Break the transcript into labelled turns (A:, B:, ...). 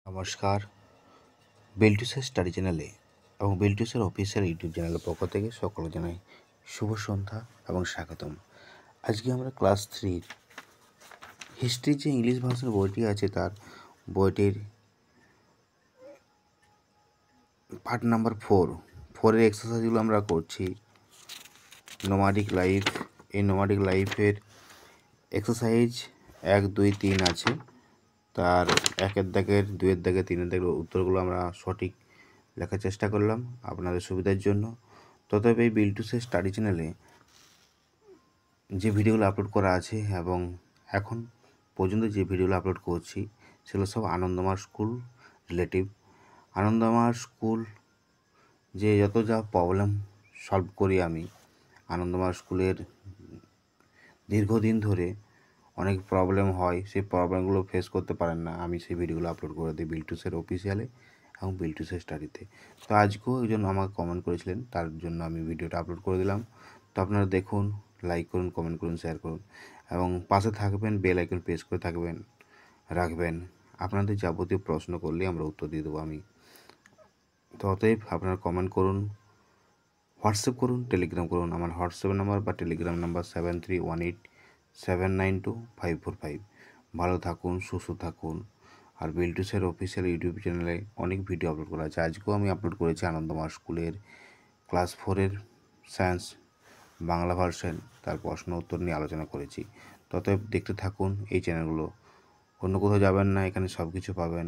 A: নমস্কার, বিল্টুসের স্টাডি চ্যানেলে এবং বিল্টুসের অফিসিয়াল ইউটিউব চ্যানেলের পক্ষ থেকে সকলকে জানাই শুভ সন্ধ্যা এবং স্বাগতম। আজকে আমরা ক্লাস 3 হিস্ট্রির যে ইংলিশ ভার্সন বইটি আছে তার বইটির পার্ট নাম্বার 4 এক্সারসাইজগুলো আমরা করছি। নোমাডিক লাইফ, এই নোমাডিক লাইফের এক্সারসাইজ 1, 2, 3 আছে। তার 1-এর দাগের, 2-এর দাগের, 3-এর দাগের উত্তরগুলো আমরা সঠিক লেখার চেষ্টা করলাম আপনাদের সুবিধার জন্য। তথাপি এই বিল্টুসের স্টাডি চ্যানেলে যে ভিডিওগুলো আপলোড করা আছে এবং এখন পর্যন্ত যে ভিডিওগুলো আপলোড করছি সেগুলো সব আনন্দমার স্কুল রিলেটিভ। আনন্দমার স্কুল যে যত যা প্রবলেম সলভ করি আমি, আনন্দমার স্কুলের দীর্ঘদিন ধরে অনেক প্রবলেম হয়, সেই প্রবলেমগুলো ফেস করতে পারেন না, আমি সেই ভিডিওগুলো আপলোড করে দিই বিল্টুসের অফিসিয়ালে এবং বিল্টুসের স্টাডিতে। তো আজকেও একজন আমাকে কমেন্ট করেছিলেন, তার জন্য আমি ভিডিওটা আপলোড করে দিলাম। তো আপনারা দেখুন, লাইক করুন, কমেন্ট করুন, শেয়ার করুন এবং পাশে থাকবেন, বেল আইকন প্রেস করে রাখবেন। আপনাদের যাবতীয় প্রশ্ন করলে আমরা উত্তর দিয়ে দেবো আমি। তো অতএব আপনারা কমেন্ট করুন, হোয়াটসঅ্যাপ করুন, টেলিগ্রাম করুন। আমার হোয়াটসঅ্যাপ নাম্বার বা টেলিগ্রাম নাম্বার 7318792545। ভালো থাকুন, সুস্থ থাকুন। আর বিল্টুসের অফিসিয়াল ইউটিউব চ্যানেলে অনেক ভিডিও আপলোড করা আছে। আজকেও আমি আপলোড করেছি আনন্দমার স্কুলের ক্লাস 4-এর সায়েন্স বাংলা ভার্সন, তার প্রশ্ন উত্তর নিয়ে আলোচনা করেছি। ততএব দেখতে থাকুন এই চ্যানেলগুলো, অন্য কোথাও যাবেন না, এখানে সব কিছু পাবেন।